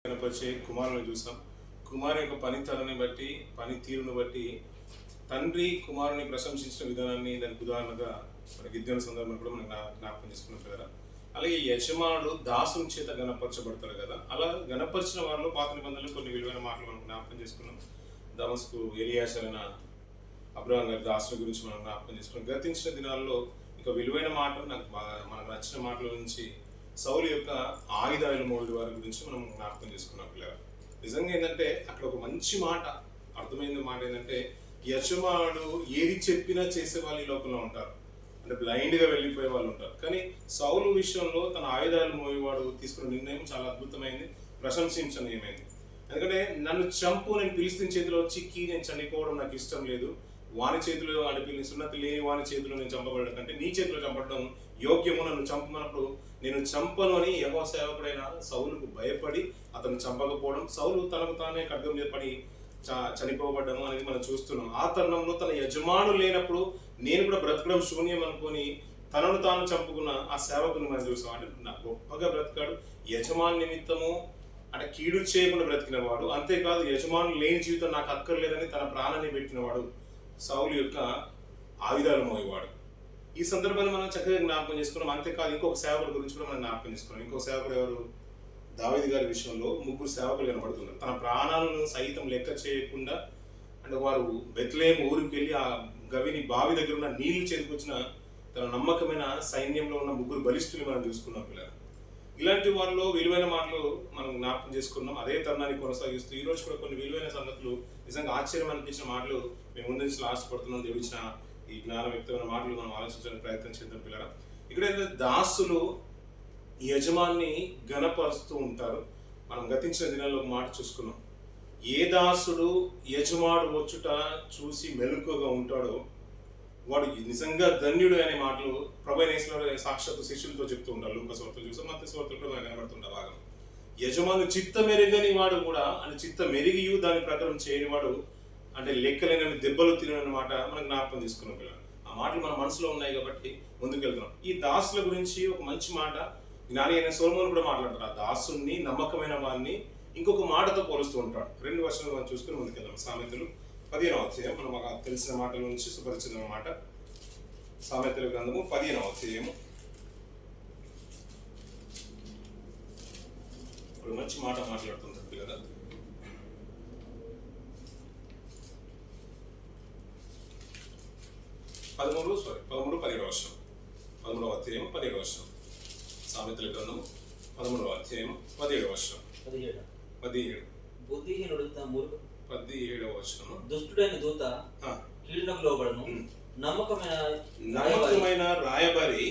కనపరిచే కుమారుని చూసాం. కుమారు యొక్క పనితనాన్ని బట్టి, పనితీరును బట్టి తండ్రి కుమారుని ప్రశంసించిన విధానాన్ని దానికి ఉదాహరణగా మన గిద్యోను సందర్భం కూడా మనం జ్ఞాపకం చేసుకున్నాం కదా. అలాగే యజమానుడు దాసుని చేత గణపరచబడతారు కదా. అలా గణపరిచిన వారిలో పాత నిబంధనలు కొన్ని విలువైన మాటలు మనం జ్ఞాపకం చేసుకున్నాం. దమస్కు ఎలియాషర్ అయిన అబ్రహాం గారి దాసుల గురించి మనం జ్ఞాపకం చేసుకున్నాం. గతించిన దినాల్లో ఇక విలువైన మాటలు మనకు నచ్చిన మాటల నుంచి సౌలు యొక్క ఆయుధాలు మోడి వారి గురించి మనం జ్ఞాపకం చేసుకున్నాం పిల్లలు. నిజంగా ఏంటంటే అక్కడ ఒక మంచి మాట అర్థమైన మాట ఏంటంటే, యజమానుడు ఏది చెప్పినా చేసే వాళ్ళు ఈ లోకంలో ఉంటారు, అంటే బ్లైండ్గా వెళ్ళిపోయే వాళ్ళు ఉంటారు. కానీ సౌలు విషయంలో తన ఆయుధాలు మోయేవాడు తీసుకున్న నిర్ణయం చాలా అద్భుతమైంది, ప్రశంసించనీయమైంది. ఎందుకంటే నన్ను చంపు, నేను ఫిలిష్తీయుని చేతిలో చిక్కి నేను చనిపోవడం నాకు ఇష్టం లేదు. వాని చేతిలో అడిపి సున్నతి లేని వాని చేతిలో నేను చంపబడడం కంటే నీ చేతిలో చంపడం యోగ్యము, నన్ను చంపమన్నప్పుడు నేను చంపను అని యెహోవా సేవకుడైన సౌలుకు భయపడి అతను చంపకపోవడం, సౌలు తనకు తానే ఖడ్గం మీద పడి చనిపోబడ్డము అనేది మనం చూస్తున్నాం. ఆ తరుణంలో తన యజమాను లేనప్పుడు నేను కూడా బ్రతకడం శూన్యం అనుకొని తనను తాను చంపుకున్న ఆ సేవకుని మనం చూసాం. అంటే నా గొప్పగా బ్రతికాడు, యజమాని నిమిత్తము అంటే కీడు చేయకుండా బ్రతికినవాడు. అంతేకాదు యజమానులు లేని జీవితం నాకు అక్కర్లేదని తన ప్రాణాన్ని పెట్టినవాడు సౌలు యొక్క ఆయుధాలు మోయేవాడు. ఈ సందర్భాన్ని మనం చక్కగా జ్ఞాపకం చేసుకున్నాం. అంతేకాదు ఇంకొక సేవకుల గురించి కూడా మనం జ్ఞాపకం చేసుకున్నాం. ఇంకొక సేవకుడు ఎవరు? దావీదు గారి విషయంలో 3 సేవకులు కనబడుతున్నారు. తన ప్రాణాలను సైతం లెక్క చేయకుండా, అంటే వారు బెత్లెహేము ఊరికి వెళ్ళి ఆ గవిని బావి దగ్గర ఉన్న నీళ్లు చేతికొచ్చిన తన నమ్మకమైన సైన్యంలో ఉన్న 3 బలిష్ఠులు మనం చూసుకున్నాం పిల్లలు. ఇలాంటి వాళ్ళలో విలువైన మాటలు మనం జ్ఞాపకం చేసుకున్నాం. అదే తరుణాన్ని కొనసాగిస్తూ ఈరోజు కూడా కొన్ని విలువైన సంగతులు, నిజంగా ఆశ్చర్యం అనిపించిన మాటలు మేము ముందు నుంచి ఆశపడుతున్నాం. దేవుడిచ్చిన ఈ జ్ఞానయుక్తమైన మాటలు మనం ఆలోచించడానికి ప్రయత్నం చేద్దాం పిల్లరా. ఇక్కడ ఏంటంటే దాసులు యజమాన్ని గణపరుస్తూ ఉంటారు. మనం గతించిన దినాల్లో ఒక మాట చూసుకున్నాం. ఏ దాసుడు యజమాడు వచ్చుట చూసి మెలకుగా ఉంటాడో వాడు నిజంగా ధన్యుడు అనే మాటలు ప్రభువైన యేసు సాక్షాత్తు శిష్యులతో చెప్తూ ఉంటారు. లూకా సువార్తలో చూసాం, మత్తయి సువార్తలో కూడా మనకు కనబడుతుంటారు భాగం. యజమాను చిత్త మెరుగని వాడు కూడా, అని చిత్త మెరిగియు దాని ప్రకారం చేయని వాడు, అంటే లెక్కలేని దెబ్బలు తినని మాట మనం జ్ఞాపకం తీసుకున్నాం పిల్లలు. ఆ మాటలు మన మనసులో ఉన్నాయి కాబట్టి ముందుకు వెళ్తున్నాం. ఈ దాసుల గురించి ఒక మంచి మాట జ్ఞాని అయిన సొలొమోను కూడా మాట్లాడతారు. ఆ దాసుని, నమ్మకమైన వాడిని ఇంకొక మాటతో పోలుస్తూ ఉంటాడు. 2 వర్షాలు మనం చూసుకుని ముందుకెళ్దాం. సామెతలు 15వ అధ్యాయం, మనం మాకు తెలిసిన మాటల నుంచి సుపరిచిత మాట. సామెతల గ్రంథము 15వ అధ్యాయము. ఇప్పుడు మంచి మాట మాట్లాడుతుంటాడు కదా. 13వ వర్షం, 13వ అధ్యాయం 15వ వర్షం. సామెతల గ్రంథము 13వ అధ్యాయం 17వ వర్షం. 17 బుద్ధిహీనుడు తన మూర్ఖ 17వ వర్షము. దుష్టుడైన దూత కీడునకు లోబడను, నమ్మకమైన రాయబారి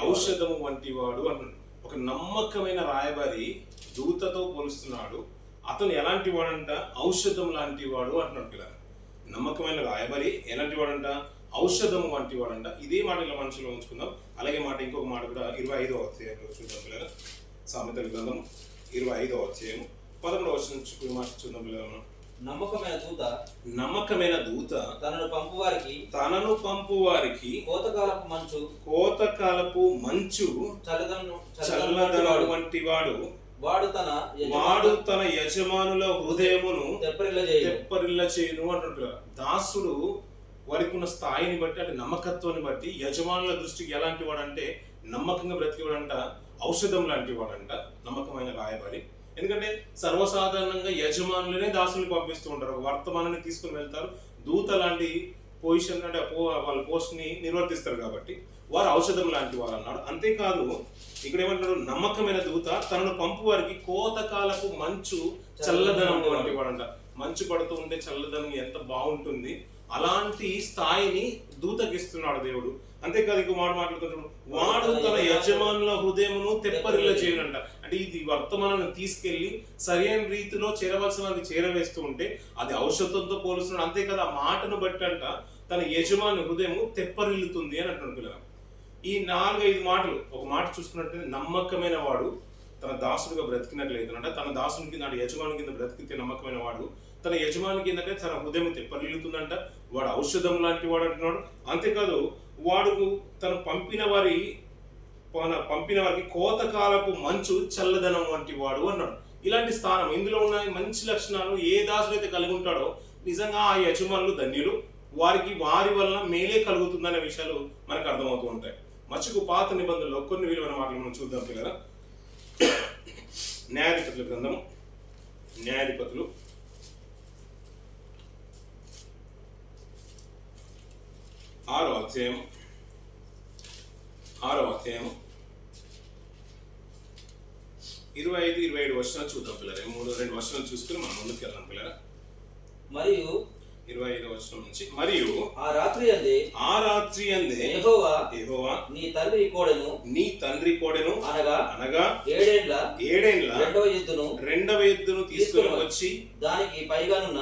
ఔషధము వంటి వాడు అంటున్నాడు. ఒక నమ్మకమైన రాయబారి దూతతో పోలుస్తున్నాడు. అతను ఎలాంటి వాడంట? ఔషధం లాంటి వాడు అంటున్నాడు పిల్లలు. నమ్మకమైన రాయబారి ఎలాంటి వాడంట? ఔషధం వంటి వాడంట. ఇదే మాట ఇలా మనసులో ఉంచుకుందాం. అలాగే మాట ఇంకొక మాట కూడా 25వ అధ్యాయంలో చూద్దాం పిల్లలు. సామెతల గ్రంథం 25వ అధ్యాయం 11వ వచనం నుంచి మాట చూద్దాం పిల్లలు. నమ్మకమైన దూత తనను పంపు వారికి కోతకాలపు మంచు చల్లదనం వంటి వాడు, వాడు తన యజమానుల హృదయమును తెప్పరిల్ల చేయును అంటున్నారు. దాసుడు వారికి ఉన్న స్థాయిని బట్టి, అంటే నమ్మకత్వాన్ని బట్టి యజమానుల దృష్టికి ఎలాంటి వాడంటే నమ్మకంగా బ్రతికేవాడంట, ఔషధం లాంటి వాడంట నమ్మకమైన రాయబారి. ఎందుకంటే సర్వసాధారణంగా యజమానులనే దాసులు పంపిస్తూ ఉంటారు. ఒక వర్తమానాన్ని తీసుకుని వెళ్తారు. దూత లాంటి పొజిషన్, అంటే వాళ్ళ పోస్ట్ ని నిర్వర్తిస్తారు కాబట్టి వారు ఔషధం లాంటి వారు అన్నాడు. అంతేకాదు ఇక్కడ ఏమంటాడు? నమ్మకమైన దూత తనను పంపు వారికి కోతకాలపు మంచు చల్లదనం వంటి వాడంట. మంచు పడుతూ ఉంటే చల్లదనం ఎంత బాగుంటుంది, అలాంటి స్థాయిని దూతకిస్తున్నాడు దేవుడు. అంతేకాదు ఇంకో మాట మాట్లాడుతున్నాడు, వాడు తన యజమానుల హృదయమును తెప్పరిల్ల చేయనంట. అంటే ఇది వర్తమానాన్ని తీసుకెళ్లి సరైన రీతిలో చేరవలసిన వారికి చేరవేస్తూ ఉంటే అది ఔషధంతో పోలుస్తున్నాడు. అంతేకాదు ఆ మాటను బట్టి అంట తన యజమాని హృదయము తెప్పరిల్లుతుంది అని అంటున్నాడు పిల్లలు. ఈ 4-5 మాటలు, ఒక మాట చూసుకున్నట్టు నమ్మకమైన వాడు తన దాసుడిగా బ్రతికినట్లయితే, అంటే తన దాసుని కింద, యజమాని కింద బ్రతికితే నమ్మకమైన వాడు తన యజమానికి ఏంటంటే తన హృదయం తెప్పరిల్లుతుందంట. వాడు ఔషధం లాంటి వాడు అంటున్నాడు. అంతేకాదు వాడు తను పంపిన వారికి కోతకాలపు మంచు చల్లదనం వంటి వాడు అన్నాడు. ఇలాంటి స్థానం, ఇందులో ఉన్న మంచి లక్షణాలు ఏ దాసుడు అయితే కలిగి ఉంటాడో నిజంగా ఆ యజమానులు ధన్యులు, వారికి వారి వలన మేలే కలుగుతుందనే విషయాలు మనకు అర్థమవుతూ ఉంటాయి. మచ్చుకు పాత నిబంధనలో కొన్ని విలువైన మాటలు మనం చూద్దాం పిల్లరా. న్యాయాధిపతుల గ్రంథము, న్యాయాధిపతులు 6వ అధ్యాయము 25-27 వచనాలు చూద్దాం పిల్లరా. 2 వచనాలు చూసుకుని మనం ముందుకు వెళ్దాం పిల్లరా. మరియు 25వ వచనం నుంచి, మరియు ఆ రాత్రి అందే యెహోవా నీ తండ్రి కోడెను అనగా 7 ఏండ్ల రెండవ ఎద్దును తీసుకుని వచ్చి దానికి పైగానున్న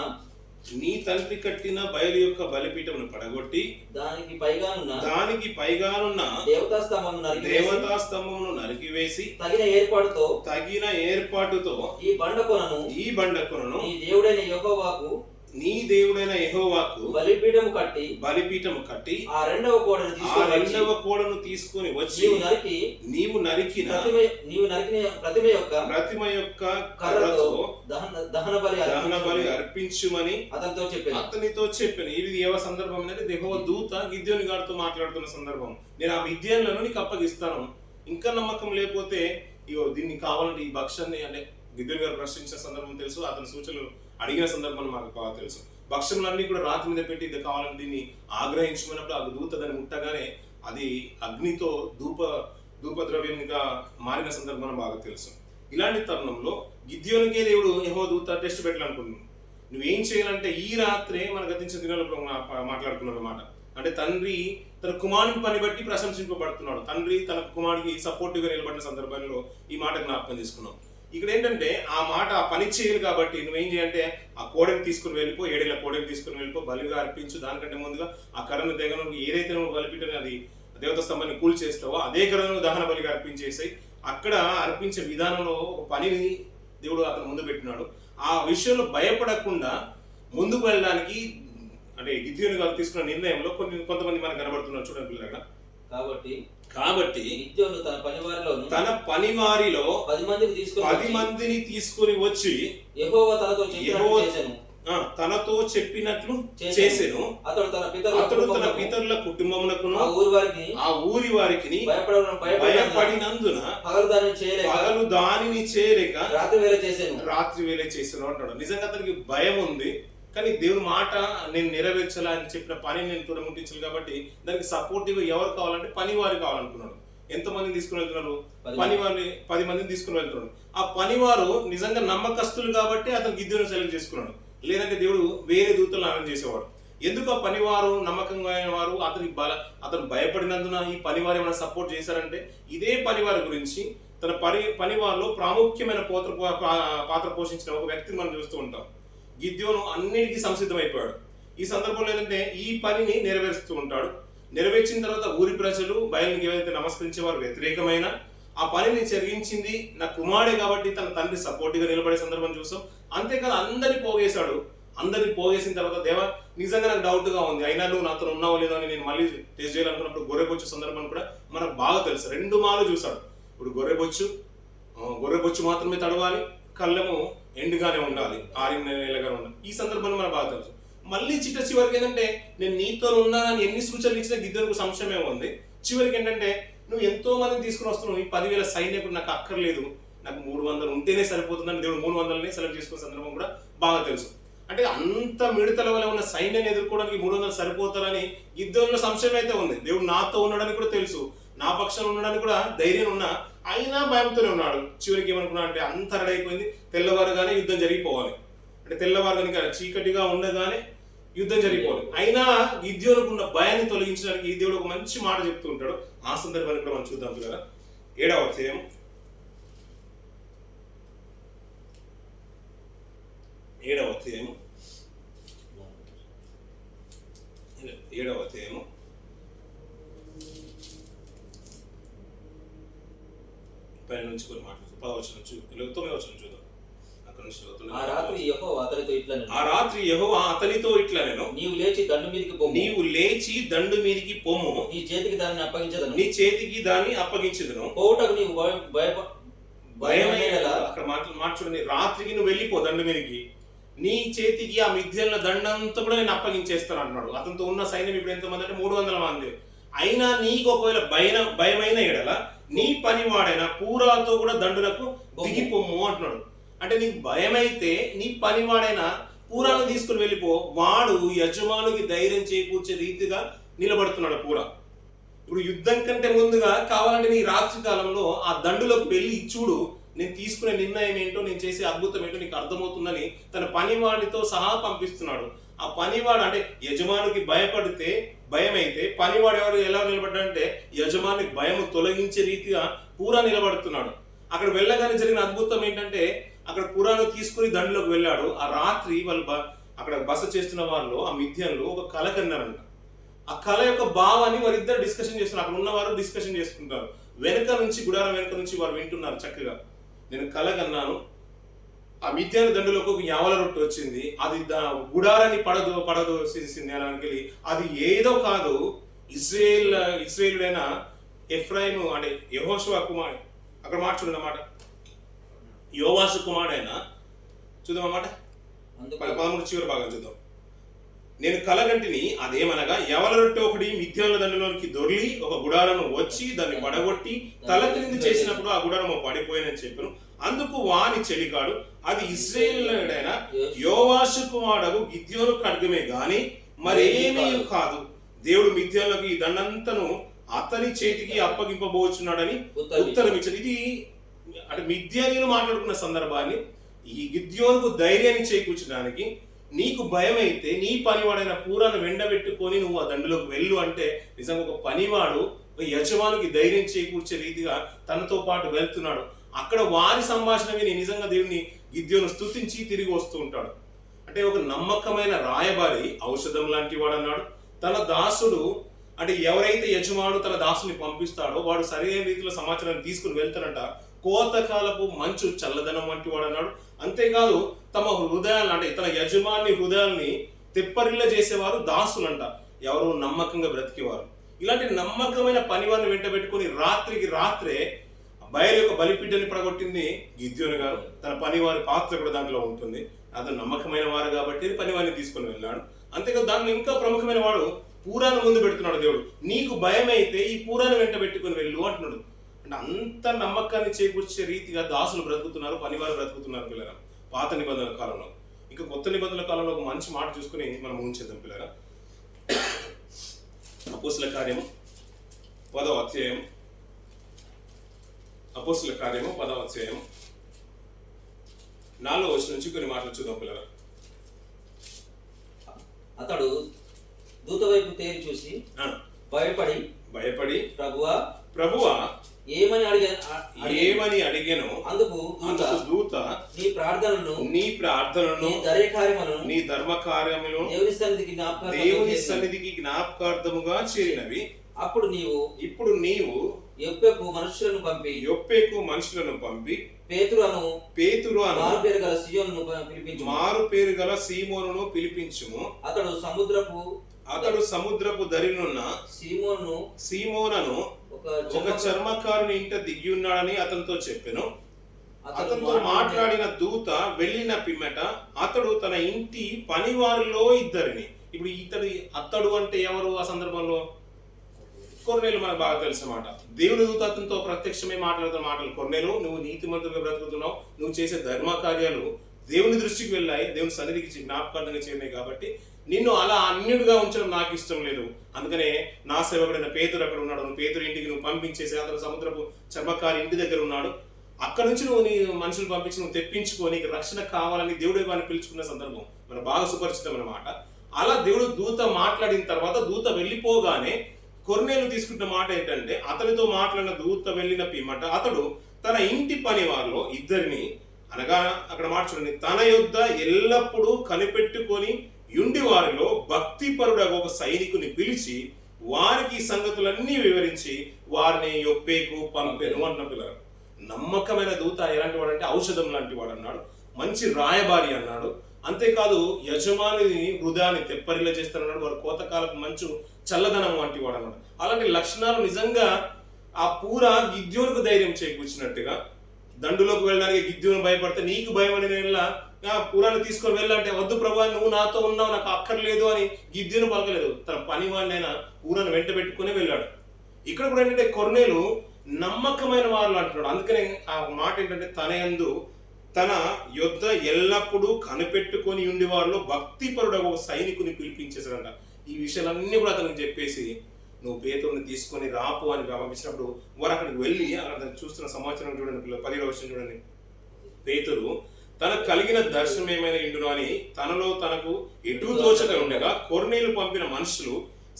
నీ తండ్రి కట్టిన బయలు యొక్క బలిపీఠమును పడగొట్టి దానికి పైగానున్న దేవతా స్తంభమును నరికివేసి తగిన ఏర్పాటుతో ఈ బండ కొనను నీ దేవుడైన యెహోవాకు బలిపీఠము కట్టి ఆ రెండవ కోడను తీసుకొని వచ్చి నీవు నరికిన ప్రతిమ యొక్క కర్రతో దహన బలి అర్పించుమని అతనితో చెప్పాను. ఇది ఏ సందర్భం అంటే యెహోవా దూత గిద్యోని గారితో మాట్లాడుతున్న సందర్భం. నేను ఆ మిద్యానులను నీకు అప్పగిస్తాను, ఇంకా నమ్మకం లేకపోతే ఇగో దీన్ని కావాలంటే ఈ భక్ష్యాన్ని, అంటే గిద్యోని గారు ప్రశ్నించిన సందర్భం తెలుసు, అతని సూచనలు అడిగిన సందర్భం మాకు బాగా తెలుసు. భక్ష్యములన్నీ కూడా రాతి మీద పెట్టి ఇది కావాలని దీన్ని ఆగ్రహించుకున్నప్పుడు ఆ దూత దాన్ని ముట్టగానే అది అగ్నితో ధూపద్రవ్యంగా మారిన సందర్భం బాగా తెలుసు. ఇలాంటి తరుణంలో గిద్యోనికే దేవుడు యెహోవా దూత టెస్ట్ పెట్టాలనుకుంటున్నాను. నువ్వేం చేయాలంటే ఈ రాత్రే మన గతించిన దినాల్లో మాట్లాడుకున్నాం అన్నమాట. అంటే తండ్రి తన కుమారుని పని బట్టి ప్రశంసింపబడుతున్నాడు. తండ్రి తన కుమారుడికి సపోర్టివ్గా నిలబడిన సందర్భంలో ఈ మాట జ్ఞాపకం చేసుకున్నాం. ఇక్కడ ఏంటంటే ఆ పని చేయాలి కాబట్టి నువ్వేం చేయాలంటే ఆ కోడెని తీసుకుని వెళ్ళిపో, 7 ఏళ్ల కోడెని తీసుకుని వెళ్ళిపో, బలిగా అర్పించు. దానికంటే ముందుగా ఆ కర్రను తెగను ఏదైతే నువ్వు బలిపీఠని అది దేవతా స్తంభాన్ని కూల్ చేస్తావో అదే కర్రను దహన బలిగా అర్పించేసి అక్కడ అర్పించే విధానంలో ఒక పనిని దేవుడు అతను ముందు పెట్టినాడు. ఆ విషయంలో భయపడకుండా ముందుకు వెళ్ళడానికి అంటే గిద్యోని గారు తీసుకున్న నిర్ణయంలో కొంతమంది మనకు కనబడుతున్నారు చూడండి పిల్లలు. కాబట్టి తన పనివారిలో 10 మందిని తీసుకొని వచ్చి యెహోవా తనతో చెప్పినట్లు చేసెను. అతడు తన పితరుల కుటుంబమునకును ఆ ఊరి వారికి భయపడినందున పగలు దానిని చేయలేక రాత్రి వేళ చేసాను అంటాడు. నిజంగా అతనికి భయం ఉంది, కానీ దేవుని మాట నేను నెరవేర్చాలా అని చెప్పిన పని నేను తుడముట్టించాలి కాబట్టి దానికి సపోర్టివ్ ఎవరు కావాలంటే పనివారు కావాలనుకున్నాడు. ఎంతమందిని తీసుకుని వెళ్తున్నారు? 10 మందిని తీసుకుని వెళ్తున్నాడు. ఆ పనివారు నిజంగా నమ్మకస్తులు కాబట్టి అతను గిద్యోని సెలెక్ట్ చేసుకున్నాడు. లేదంటే దేవుడు వేరే దూతలను అరేంజ్ చేసేవాడు. ఎందుకు ఆ పనివారు నమ్మకంగా అయిన వారు అతను భయపడినందున ఈ పనివారు ఏమైనా సపోర్ట్ చేశారంటే ఇదే పనివారి గురించి తన పనివారిలో ప్రాముఖ్యమైన పాత్ర పోషించిన ఒక వ్యక్తిని మనం చూస్తూ ఉంటాం. గిద్యోను అన్నిటికీ సంసిద్ధమైపోయాడు. ఈ సందర్భంలో ఏంటంటే ఈ పనిని నెరవేరుస్తూ ఉంటాడు. నెరవేర్చిన తర్వాత ఊరి ప్రజలు బయలుకి ఏవైతే నమస్కరించే వారు వ్యతిరేకమైన ఆ పనిని జరిగించింది నా కుమారుడే కాబట్టి తన తండ్రి సపోర్ట్గా నిలబడే సందర్భం చూసాం. అంతేకాదు అందరినీ పోగేశాడు. అందరినీ పోగేసిన తర్వాత దేవా నిజంగా నాకు డౌట్గా ఉంది, అయినా నువ్వు నాతో ఉన్నావో లేదో అని నేను మళ్ళీ టెస్ట్ చేయాలనుకున్నప్పుడు గొర్రెబొచ్చు సందర్భం కూడా మనకు బాగా తెలుసు. 2 మార్లు చూశాడు. ఇప్పుడు గొర్రెబొచ్చు మాత్రమే తడవాలి, కళ్ళము ఎండుగానే ఉండాలి, 6 నెలలుగానే ఉండాలి. ఈ సందర్భంలో మనకు బాగా తెలుసు. మళ్ళీ చివరికి ఏంటంటే నేను నీతో ఉన్నానని ఎన్ని సూచనలు ఇచ్చినా గిద్దరికి సంశయమే ఉంది. చివరికి ఏంటంటే నువ్వు ఎంతో మందిని తీసుకుని వస్తున్నావు, ఈ 10,000 సైన్యకుడు నాకు అక్కర్లేదు, నాకు 300 ఉంటేనే సరిపోతుందని దేవుడు 300ని సెలెక్ట్ చేసుకునే సందర్భం కూడా బాగా తెలుసు. అంటే అంత మిడతల వల్ల ఉన్న సైన్యాన్ని ఎదుర్కోవడానికి 300 సరిపోతారని గిద్దోనిలో సంశయం అయితే ఉంది. దేవుడు నాతో ఉన్నాడని కూడా తెలుసు, నా పక్షంలో ఉండడానికి కూడా ధైర్యం ఉన్నా అయినా భయంతోనే ఉన్నాడు. చివరికి ఏమనుకున్నా అంటే అంత రెడీ అయిపోయింది, తెల్లవారుగానే యుద్ధం జరిగిపోవాలి. అంటే తెల్లవారుగానే చీకటిగా ఉండగానే యుద్ధం జరిగిపోవాలి. అయినా గిద్యోనుకున్న భయాన్ని తొలగించడానికి దేవుడు ఒక మంచి మాట చెప్తూ ఉంటాడు. ఆ సందర్భాన్ని కూడా మనం చూద్దాం కదా. 7వ అధ్యాయం 7వ అధ్యాయము పైన నుంచి కొన్ని మాటలు 10వ వచనం నుంచి 9వ వచనం చూద్దాం. ఆ రాత్రి యెహోవా అతనితో ఇట్లా నేను నీవు లేచి దండు మీదికి పొమ్ము, నీ చేతికి దాన్ని అప్పగించదను పోవుటకు నీవు భయమైన అక్కడ మాట చూడండి, రాత్రికి నువ్వు వెళ్ళిపో దండు మీదకి, నీ చేతికి ఆ మిథ్యల దండంతా కూడా నేను అప్పగించేస్తాను అన్నాడు. అతనితో ఉన్న సైన్యం ఇప్పుడు ఎంతమంది అంటే 300 మంది. అయినా నీకు ఒకవేళ భయమైన ఎడల నీ పనివాడైన పూరాతో కూడా దండులకు దిగిపోము అంటున్నాడు. అంటే నీకు భయమైతే నీ పనివాడైన పూరాను తీసుకుని వెళ్ళిపో. వాడు యజమానుకి ధైర్యం చేకూర్చే రీతిగా నిలబడుతున్నాడు పూరా. ఇప్పుడు యుద్ధం కంటే ముందుగా కావాలంటే నీ రాత్రి కాలంలో ఆ దండులోకి వెళ్ళి చూడు, నేను తీసుకునే నిర్ణయం ఏంటో, నేను చేసే అద్భుతం ఏంటో నీకు అర్థమవుతుందని తన పనివాడితో సహా పంపిస్తున్నాడు. ఆ పనివాడు అంటే యజమానికి భయపడితే భయమైతే పనివాడు ఎవరు ఎలా నిలబడ్డాడంటే యజమాని భయం తొలగించే రీతిగా పూరా నిలబడుతున్నాడు. అక్కడ వెళ్ళగానే జరిగిన అద్భుతం ఏంటంటే అక్కడ పురాను తీసుకుని దండులోకి వెళ్ళాడు. ఆ రాత్రి వాళ్ళు అక్కడ బస చేస్తున్న వాళ్ళు ఆ మిథ్యంలో ఒక కళ కన్నారంట. ఆ కళ యొక్క భావాన్ని వారిద్దరు డిస్కషన్ చేస్తున్నారు. అక్కడ ఉన్నవారు డిస్కషన్ చేసుకుంటారు. వెనక నుంచి గుడారం వెనక నుంచి వారు వింటున్నారు చక్కగా. నేను కళ కన్నాను, ఆ మిథ్యాన దండులోకి ఒక యావల రొట్టె వచ్చింది, అది గుడారాన్ని పడదోసేసింది అనకి. అది ఏదో కాదు, ఇశ్రాయేలుడైన ఎఫ్రాయిము అంటే యెహోషువ కుమారుడు. అక్కడ మాట చూడండి అన్నమాట, యోవాషు కుమారుడైన, చూద్దాం అన్నమాట 13 చివరి భాగం చూద్దాం. నేను కలగంటిని, అదేమనగా యవల రొట్టె ఒకటి మిథ్యాల దండులోనికి దొర్లి ఒక గుడారము వచ్చి దాన్ని పడగొట్టి తల క్రింది చేసినప్పుడు ఆ గుడారము పడిపోయినని చెప్పాను. అందుకు వాని చెలికాడు, అది ఇశ్రాయేలుడైన యోవాషు కుమారుడు గిద్యోను ఖడ్గమే గాని మరేమీ కాదు. దేవుడు మిథ్యాలకు ఈ దండంతను అతని చేతికి అప్పగింపబోచున్నాడని ఉత్తరం ఇచ్చాడు. ఇది అంటే మిథ్యానీయులు మాట్లాడుకున్న సందర్భాన్ని ఈ గిద్యోనుకు ధైర్యాన్ని చేకూర్చడానికి, నీకు భయమైతే నీ పనివాడైన పూరాను వెండబెట్టుకొని నువ్వు ఆ దండులోకి వెళ్ళు అంటే నిజంగా ఒక పనివాడు ఒక యజమానికి ధైర్యం చేకూర్చే రీతిగా తనతో పాటు వెళ్తున్నాడు. అక్కడ వారి సంభాషణ విని నిజంగా దేవుని గిద్యోను స్తుతించి తిరిగి వస్తూ ఉంటాడు. అంటే ఒక నమ్మకమైన రాయబారి ఔషధం లాంటి వాడు అన్నాడు. తన దాసుడు అంటే ఎవరైతే యజమానుడు తన దాసుని పంపిస్తాడో వాడు సరైన రీతిలో సమాచారాన్ని తీసుకుని వెళ్తాడంట. కోతకాలపు మంచు చల్లదనం వంటి వాడు అన్నాడు. అంతేకాదు తమ హృదయాలను అంటే తన యజమాని హృదయాల్ని తెప్పరిల్ల చేసేవారు దాసులంట, ఎవరు నమ్మకంగా బ్రతికేవారు. ఇలాంటి నమ్మకమైన పనివారిని వెంటబెట్టుకుని రాత్రికి రాత్రే బయలు యొక్క బలిపీఠని పడగొట్టింది గిద్యోను గారు. తన పనివారి పాత్ర కూడా దాంట్లో ఉంటుంది. అతను నమ్మకమైన వారు కాబట్టి పనివారిని తీసుకొని వెళ్ళాడు. అంతేకాదు దాంట్లో ఇంకా ప్రముఖమైన వాడు పూరాను ముందు పెడుతున్నాడు. దేవుడు నీకు భయమైతే ఈ పూరాను వెంట పెట్టుకుని వెళ్ళు అంటున్నాడు. అంటే అంత నమ్మకాన్ని చేకూర్చే రీతిగా దాసులు బ్రతుకుతున్నారు, పనివారు బ్రతుకుతున్నారు పిల్లరా పాత నిబంధనల కాలంలో. ఇంకా కొత్త నిబంధనల కాలంలో ఒక మంచి మాట చూసుకుని మనం ఉంచేద్దాం పిల్లరా. అపోస్తుల కార్యము 10వ అధ్యాయం, అపోస్తుల కార్యము 10వ అధ్యాయం 4వ వచనం నుంచి కొన్ని మాటలు చూద్దాం పిల్లరా. అతడు దూత వైపు తేరి చూసి భయపడి ప్రభువా ఏమని అడిగాను. అందుకు దూత నీ ప్రార్థనను నీ ధర్మ కార్యములను దేవుని సన్నిధికి జ్ఞాపకార్థముగా చేరినవి. ఇప్పుడు నీవు యొప్పేకు మనుషులను పంపి పేతురు అను మారు పేరు గల సీమోనును పిలిపించుము. అతడు సముద్రపు దరినున్న సీమోనను ఒక చర్మకారుని ఇంట దిగి ఉన్నాడని అతనితో చెప్పెను. అతనితో మాట్లాడిన దూత వెళ్ళిన పిమ్మట అతడు తన ఇంటి పనివారిలో ఇద్దరిని. ఇప్పుడు అతడు అంటే ఎవరు? ఆ సందర్భంలో కొర్నేలు మనకు బాగా తెలిసిన మాట. దేవుని దూత అతనితో ప్రత్యక్షమే మాట్లాడుతున్న మాటలు. కొర్నేలు, నువ్వు నీతిమంతులుగా బ్రతుకుతున్నావు, నువ్వు చేసే ధర్మ కార్యాలు దేవుని దృష్టికి వెళ్ళాయి, దేవుని సన్నిధికి జ్ఞాపకార్థంగా చేరినాయి, కాబట్టి నిన్ను అలా అన్యుడిగా ఉంచడం నాకు ఇష్టం లేదు. అందుకనే నా సేవకుడైన పేతురు అక్కడ ఉన్నాడు, నువ్వు పేతురు ఇంటికి నువ్వు పంపించేసి అతను సముద్రపు చర్మకారి ఇంటి దగ్గర ఉన్నాడు, అక్కడ నుంచి నువ్వు నీ మనుషులు పంపించి నువ్వు తెప్పించుకొని నీకు రక్షణ కావాలని దేవుడి వారిని పిలుచుకున్న సందర్భం మనకు బాగా సుపరిచితం అన్నమాట. అలా దేవుడు దూత మాట్లాడిన తర్వాత దూత వెళ్ళిపోగానే కొర్నేలు తీసుకుంటున్న మాట ఏంటంటే, అతనితో మాట్లాడిన దూత వెళ్ళిన పిమ్మట అతడు తన ఇంటి పని వారిలో ఇద్దరిని, అనగా అక్కడ మాట చూడండి, తన యొద్ద ఎల్లప్పుడూ కనిపెట్టుకొని యుండి వారిలో భక్తిపరుడు ఒక సైనికుని పిలిచి వారికి ఈ సంగతులన్నీ వివరించి వారిని యొప్పేకు పంపెను అన్న పిల్లలు. నమ్మకమైన దూత ఎలాంటి వాడు అంటే ఔషధం లాంటి వాడు అన్నాడు, మంచి రాయబారి అన్నాడు. అంతేకాదు యజమానిని హృదయాన్ని తెప్పరిల్ల చేస్తానన్నాడు, వారు కోతకాలకు మంచు చల్లదనం వంటి వాడు అన్నాడు. అలాంటి లక్షణాలు నిజంగా ఆ పూరా గిద్యోనుకు ధైర్యం చేకూర్చినట్టుగా దండులోకి వెళ్ళడానికి గిద్యోను భయపడితే నీకు భయం అని పురాన్ని తీసుకొని వెళ్ళాలంటే వద్దు ప్రభా నువ్వు నాతో ఉన్నావు నాకు అక్కర్లేదు అని గిద్యోను పలకలేదు. తన పని వాడినైనా పూరను వెంట పెట్టుకుని వెళ్ళాడు. ఇక్కడ కూడా ఏంటంటే కొర్నేలు నమ్మకమైన వాళ్ళు అంటున్నాడు. అందుకనే ఆ మాట ఏంటంటే తన యందు తన యొద్ద ఎల్లప్పుడూ కనిపెట్టుకొని ఉండి వారిలో భక్తిపరుడు ఒక సైనికుని పిలిపించేశాడంట. ఈ విషయాలన్నీ కూడా అతనికి చెప్పేసి నువ్వు పేతురుని తీసుకొని రాపు అని పంపించినప్పుడు వారు అక్కడికి వెళ్ళి అక్కడ చూస్తున్న సమాచారం చూడండి పిల్లలు, 10వ వచనం చూడండి. పేతురు తనకు కలిగిన దర్శనం ఏమైనా ఇండును అని తనలో తనకు ఎటు తోచక ఉండగా కొర్నేలు పంపిన మనుషులు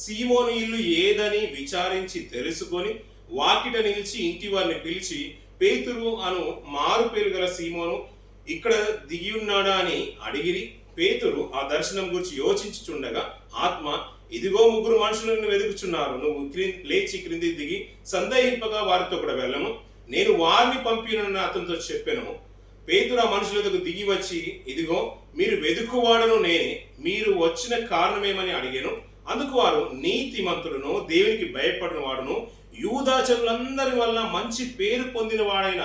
సీమోను ఇల్లు ఏదని విచారించి తెలుసుకొని వాకిట నిలిచి ఇంటి వారిని పిలిచి పేతురు అను మారు పేరు గల సీమోను ఇక్కడ దిగి ఉన్నాడా అని అడిగిరి. పేతురు ఆ దర్శనం గురించి యోచించుచుండగా ఆత్మ ఇదిగో 3 మనుషులను వెతుకుచున్నారు, నువ్వు లేచి క్రింది దిగి సందేహింపగా వారితో కూడా వెళ్ళము, నేను వారిని పంపినని అతనితో చెప్పాను. పేతురు ఆ మనుషులకు దిగి వచ్చి ఇదిగో మీరు వెదుకువాడను నేనే, మీరు వచ్చిన కారణమేమని అడిగాను. అందుకు వారు నీతిమంతుడును దేవునికి భయపడిన వాడును యూదాచరులందరి వల్ల మంచి పేరు పొందిన వాడైన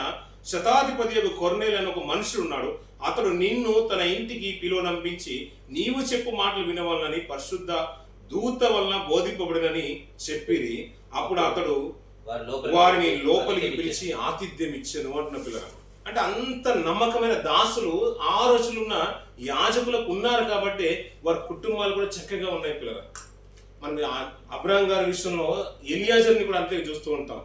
శతాధిపతి యొక్క కొర్నేలు అని ఒక మనుషుడు ఉన్నాడు, అతడు నిన్ను తన ఇంటికి పిలువనంపించి నీవు చెప్పు మాటలు వినవాలని పరిశుద్ధ దూత వలన బోధింపబడినని చెప్పిరి. అప్పుడు అతడు వారిని లోపలికి పిలిచి ఆతిథ్యం ఇచ్చాను అంటున్న పిల్లలు. అంటే అంత నమ్మకమైన దాసులు ఆ రోజులున్న యాజకులకు ఉన్నారు కాబట్టి వారి కుటుంబాలు కూడా చక్కగా ఉన్నాయి పిల్లలు. మన అబ్రహాం గారి విషయంలో ఎలియాజర్ని కూడా అంతే చూస్తూ ఉంటాం.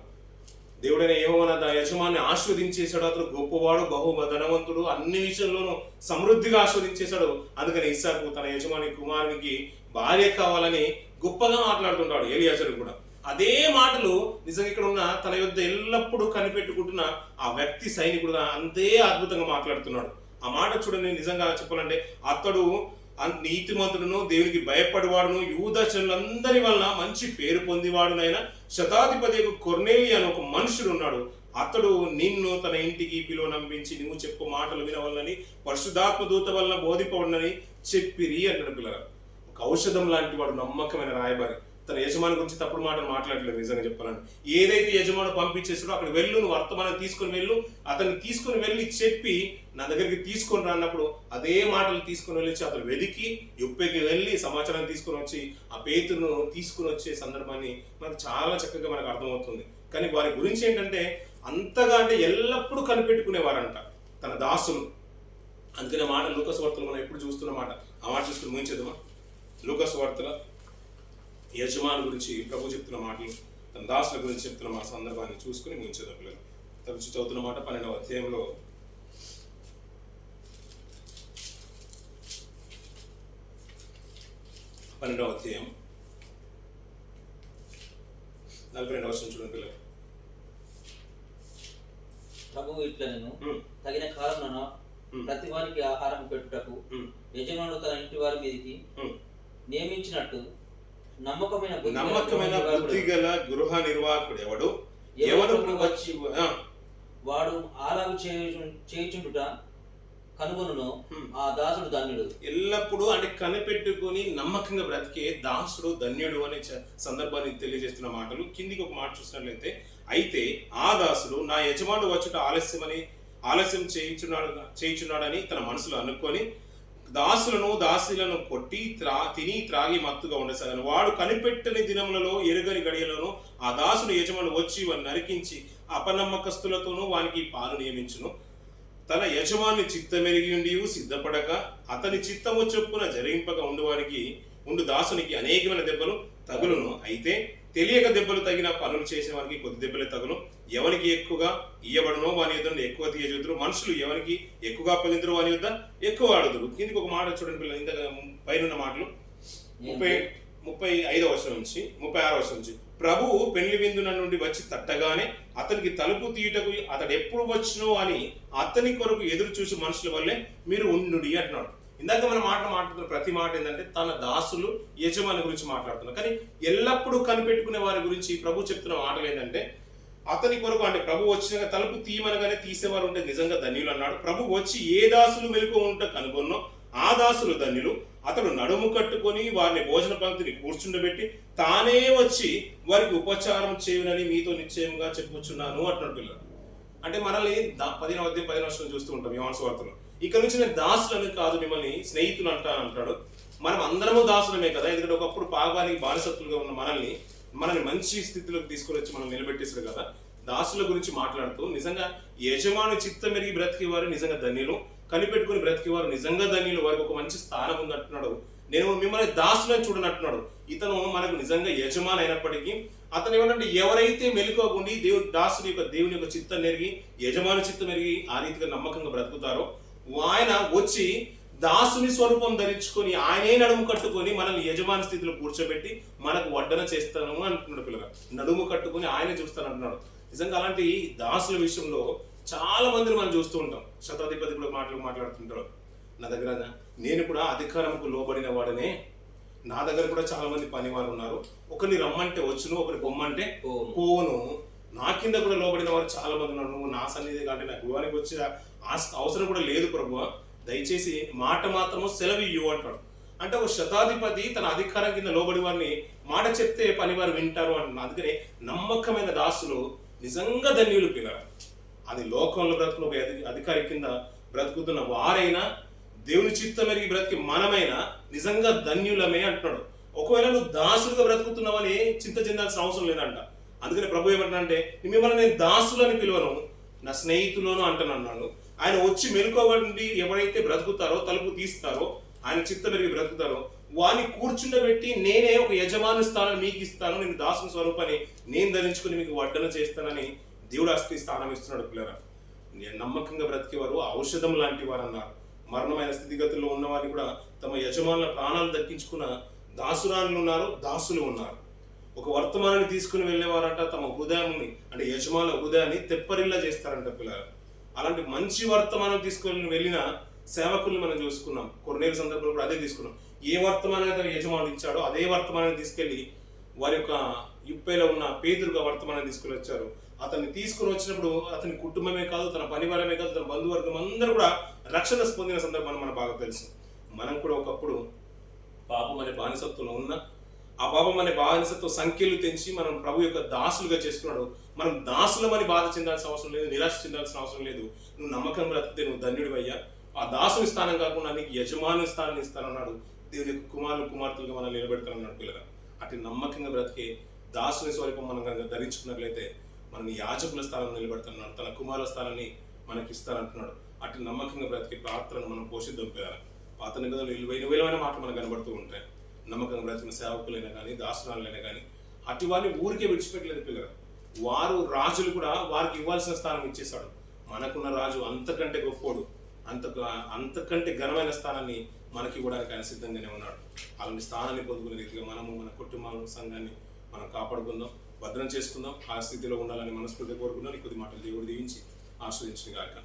దేవుడైన యెహోవా యజమాన్ని ఆస్వాదించేశాడు, అతడు గొప్పవాడు, బహు ధనవంతుడు, అన్ని విషయంలోనూ సమృద్ధిగా ఆస్వాదించేశాడు. అందుకని ఇస్సాకు తన యజమాని కుమారునికి భార్య కావాలని గొప్పగా మాట్లాడుతుంటాడు ఎలియాజరు కూడా. అదే మాటలు నిజంగా ఇక్కడ ఉన్న తన యొద్ద ఎల్లప్పుడూ కనిపెట్టుకుంటున్న ఆ వ్యక్తి సైనికుడుగా అంతే అద్భుతంగా మాట్లాడుతున్నాడు. ఆ మాట చూడండి, నిజంగా చెప్పాలంటే అతడు నీతిమంతుడును దేవునికి భయపడివాడును యూదాచరులందరి వలన మంచి పేరు పొందివాడునైనా శతాధిపతి కొర్నేలి అని ఒక మనుషుడు ఉన్నాడు, అతడు నిన్ను తన ఇంటికి పిలువనంపించి నువ్వు చెప్పు మాటలు వినవలనని పరిశుద్ధాత్మ దూత వలన బోధింపబడినని చెప్పిరి అన్నాడు పిల్లలు. ఒక ఔషధం లాంటి వాడు, నమ్మకమైన రాయబారి. తన యజమాని గురించి తప్పుడు మాటలు మాట్లాడలేదు. నిజంగా చెప్పాలంటే ఏదైతే యజమాని పంపించేసాడో అక్కడ వెళ్ళు, నువ్వు వర్తమానం తీసుకొని వెళ్ళు, అతన్ని తీసుకొని వెళ్ళి చెప్పి నా దగ్గరికి తీసుకొని రాన్నప్పుడు అదే మాటలు తీసుకొని వెళ్ళి అతను వెదికి యొప్పేకి వెళ్ళి సమాచారం తీసుకొని వచ్చి ఆ పేతురును తీసుకుని వచ్చే సందర్భాన్ని మనకు చాలా చక్కగా మనకు అర్థమవుతుంది. కానీ వారి గురించి ఏంటంటే అంతగా అంటే ఎల్లప్పుడూ కనిపెట్టుకునేవారంట తన దాసులు. అందుకనే మాట లూకాసు వార్తలు మనం ఎప్పుడు చూస్తున్న మాట, ఆ మాట చూసుకుని ముగించేద్దామా. లూకాసు వార్తల యజమాని గురించి ప్రభు చెప్తున్న మాటలు, తన దాసుల గురించి చెప్తున్న మా సందర్భాన్ని చూసుకుని ముగించేద్దాం పిల్లలు. తరచు చదువుతున్న మాట 12వ అధ్యాయంలో 12వ అధ్యాయం 42వ వచనం చూడండి పిల్లలు. ప్రభువు ఇట్లా నేను తగిన కాలంలో ప్రతి వారికి ఆహారం పెట్టుటకు యజమానుడు తన ఇంటి వారి మీదకి నియమించినట్టు నమ్మకమైన బుద్ధి గల గృహ నిర్వాహకుడు ఎవడు వచ్చి వాడు ఆలాగు చేయుచుండుట కనుగొనును ఆ దాసుడు ధన్యుడు. ఎల్లప్పుడూ అంటే కనిపెట్టుకుని నమ్మకంగా బ్రతికే దాసుడు ధన్యుడు అనే సందర్భాన్ని తెలియజేస్తున్న మాటలు. కిందికి ఒక మాట చూసినట్లయితే, అయితే ఆ దాసుడు నా యజమానుడు వచ్చుట ఆలస్యం చేయుచున్నాడని తన మనసులో అనుకొని దాసులను దాసీలను కొట్టి తిని త్రాగి మత్తుగా ఉండసాగాను. వాడు కనిపెట్టని దినములలో ఎరుగని గడియలను ఆ దాసుడు యజమాను వచ్చి వాడిని నరికించి అపనమ్మకస్తులతోనూ వానికి పాలు నియమించును. తన యజమాని చిత్తమెరిగి ఉండి సిద్ధపడక అతని చిత్తము చొప్పున జరిగింపక ఉండు దాసునికి అనేకమైన దెబ్బలు తగులును. అయితే తెలియక దెబ్బలు తగిన పనులు చేసే వారికి కొద్ది దెబ్బలే తగులు. ఎవరికి ఎక్కువగా ఇయ్యబడునో వాని యుద్ధ ఎక్కువ తీయజుదురు. మనుషులు ఎవరికి ఎక్కువగా అప్పగించరు వాని యుద్ధ ఎక్కువ ఆడుదురు. కిందికి ఒక మాట చూడండి పిల్లలు, ఇంత పైన మాటలు 35వ వచనం నుంచి 36వ వచనం నుంచి. ప్రభువు పెళ్లి విందున నుండి వచ్చి తట్టగానే అతనికి తలుపు తీయుటకు అతడు ఎప్పుడు వచ్చునో అని అతని కొరకు ఎదురు చూసి మనుషుల వల్లే మీరు ఉండుడి అంటున్నాడు. ఇందాక మనం మాట్లాడుతున్న ప్రతి మాట ఏంటంటే తన దాసులు యజమాని గురించి మాట్లాడుతున్నారు. కానీ ఎల్లప్పుడూ కనిపెట్టుకునే వారి గురించి ప్రభు చెప్తున్న మాటలు ఏంటంటే అతని కొరకు, అంటే ప్రభు వచ్చిన తలుపు తీయమనగానే తీసేవారు ఉంటే నిజంగా ధన్యులు అన్నాడు. ప్రభు వచ్చి ఏ దాసులు మెలకు ఉంటే కనుగొన్నో ఆ దాసులు ధన్యులు. అతడు నడుము కట్టుకొని వారిని భోజన పంక్తిని కూర్చుండబెట్టి తానే వచ్చి వారికి ఉపచారం చేయునని మీతో నిశ్చయంగా చెప్పుచున్నాను అంటున్నాడు పిల్లలు. అంటే మనల్ని 15వ అధ్యాయం 15వ వచనం చూస్తూ ఉంటాం యోహాను సువార్తలో. ఇక్కడ నుంచి నేను దాసులని కాదు మిమ్మల్ని స్నేహితులు అంటాడు. మనం అందరము దాసులమే కదా, ఎందుకంటే ఒకప్పుడు పాపానికి బానిసత్తులుగా ఉన్న మనల్ని మంచి స్థితిలోకి తీసుకొని వచ్చి మనం నిలబెట్టేసాడు కదా. దాసుల గురించి మాట్లాడుతూ నిజంగా యజమాని చిత్తం మెరిగి బ్రతికేవారు నిజంగా ధన్యులు, కనిపెట్టుకుని బ్రతికేవారు నిజంగా ధన్యులు, వారికి ఒక మంచి స్థానం ఉంది అంటున్నాడు. నేను మిమ్మల్ని దాసులని చూడనంటున్నాడు. ఇతను మనకు నిజంగా యజమాని అయినప్పటికీ అతను ఏమంటే ఎవరైతే మెలుకోకుండి దేవుని యొక్క చిత్తం నెరిగి యజమాని చిత్తం మెరిగి ఆ రీతిగా నమ్మకంగా బ్రతుకుతారో ఆయన వచ్చి దాసుని స్వరూపం ధరించుకొని ఆయనే నడుము కట్టుకొని మనల్ని యజమాని స్థితిలో కూర్చోబెట్టి మనకు వడ్డన చేస్తాను అంటున్నాడు. పిల్లగా నడుము కట్టుకొని ఆయనే చూస్తాను అంటున్నాడు. నిజంగా అలాంటి దాసుల విషయంలో చాలా మందిని మనం చూస్తూ ఉంటాం. శతాధిపతి కూడా మాట్లాడుతుంటారు, నా దగ్గర నేను కూడా అధికారంకు లోబడిన వాడనే, నా దగ్గర కూడా చాలా మంది పనివారు ఉన్నారు, ఒకరిని రమ్మంటే వచ్చును, ఒకరి బొమ్మంటే పోను, నా కింద కూడా లోబడిన వారు చాలా మంది ఉన్నారు, నువ్వు నా సన్నిధి కంటే నాకు గృహానికి వచ్చే అవసరం కూడా లేదు ప్రభువా, దయచేసి మాట మాత్రము సెలవియ్యు అంటాడు. అంటే ఒక శతాధిపతి తన అధికారం కింద లోబడి వారిని మాట చెప్తే పనివారు వింటారు అంటున్నారు. అందుకనే నమ్మకమైన దాసులు నిజంగా ధన్యులు పిల్లలు. అది లోకంలో బ్రతుకున్న ఒక అధికారి కింద బ్రతుకుతున్న వారైనా దేవుని చిత్తం మెరిగి బ్రతికి మనమైనా నిజంగా ధన్యులమే అంటున్నాడు. ఒకవేళ నువ్వు దాసులుగా బ్రతుకుతున్నావని చింత చెందాల్సిన అవసరం లేదంట. అందుకని ప్రభు ఏమంటున్నాడంటే మిమ్మల్ని నేను దాసులని పిలువను, నా స్నేహితులను అంటున్నాను. ఆయన వచ్చి మెలుకోబడి ఎవరైతే బ్రతుకుతారో తలుపు తీస్తారో ఆయన చిత్తం మెరిగి బ్రతుకుతారో వారిని కూర్చుండబెట్టి నేనే ఒక యజమాని స్థానం మీకు ఇస్తాను, నేను దాసుని స్వరూపాన్ని నేను ధరించుకుని మీకు వడ్డన చేస్తానని దేవుడు అస్తి స్థానం ఇస్తున్నాడు. పిల్లరా నమ్మకంగా బ్రతికేవారు ఔషధం లాంటి వారు అన్నారు. మరణమైన స్థితిగతుల్లో ఉన్నవారిని కూడా తమ యజమానుల ప్రాణాలు దక్కించుకున్న దాసురాలు ఉన్నారు, దాసులు ఉన్నారు. ఒక వర్తమానాన్ని తీసుకుని వెళ్ళేవారంట తమ హృదయాన్ని అంటే యజమానుల హృదయాన్ని తెప్పరిల్లా చేస్తారంట పిల్లలు. అలాంటి మంచి వర్తమానం తీసుకొని వెళ్ళిన సేవకుల్ని మనం చూసుకున్నాం. కొర్నేలు సందర్భంలో కూడా అదే తీసుకున్నాం. ఏ వర్తమానాన్ని అయితే యజమానుడు ఇచ్చాడో అదే వర్తమానాన్ని తీసుకెళ్లి వారి యొక్క ఇప్పేలో ఉన్న పేదరుగా వర్తమానాన్ని తీసుకుని వచ్చారు. అతన్ని తీసుకుని వచ్చినప్పుడు అతని కుటుంబమే కాదు, తన పరివారమే కాదు, తన బంధువర్గం అందరూ కూడా రక్షణ పొందిన సందర్భాన్ని మనకు బాగా తెలుసు. మనం కూడా ఒకప్పుడు పాపం అనే బానిసత్వంలో ఉన్న ఆ పాపం అనే బానిసత్వ సంఖ్యలు తెంచి మనం ప్రభు యొక్క దాసులుగా చేసుకున్నాడు. మనం దాసులమని బాధ చెందాల్సిన అవసరం లేదు, నిరాశ చెందాల్సిన అవసరం లేదు. నువ్వు నమ్మకం బ్రతికితే నువ్వు ధన్యుడివయ్యా. ఆ దాసుని స్థానం కాకుండా నీకు యజమాని స్థానాన్ని ఇస్తానన్నాడు. దేవుని యొక్క కుమారులుగా మనం నిలబెడతానన్నాడు. పిల్లగా అటు నమ్మకంగా బ్రతికే దాసుని స్వరూపం మనం కనుక ధరించుకున్నట్లయితే మనని యాజకుల స్థానం నిలబెడుతున్నాడు, తన కుమారుల స్థానాన్ని మనకి ఇస్తానంటున్నాడు. అటు నమ్మకంగా బ్రతికే ప్రార్థనను మనం పోషిద్దాం. పిల్లలు పాత నిబంధనలు విలువైన మాటలు మనకు కనబడుతూ ఉంటాయి. నమ్మకంగా బ్రతికిన సేవకులైనా కానీ దాసురాలైనా కానీ అటు వారిని ఊరికే విడిచిపెట్టలేదు. పిల్లలు వారు రాజులు కూడా వారికి ఇవ్వాల్సిన స్థానం ఇచ్చేశాడు. మనకున్న రాజు అంతకంటే గొప్పోడు, అంతకంటే ఘనమైన స్థానాన్ని మనకి ఇవ్వడానికి ఆయన సిద్ధంగానే ఉన్నాడు. అలాంటి స్థానాన్ని పొందుకునే రీతిగా మనము మన కుటుంబ సంఘాన్ని మనం కాపాడుకుందాం, భద్రం చేసుకుందాం. ఆ స్థితిలో ఉండాలని మనస్ఫూర్తిగా కోరుకుందాం. కొద్ది మాటలు దేవుడు దీవించి ఆస్వాదించిన గాక.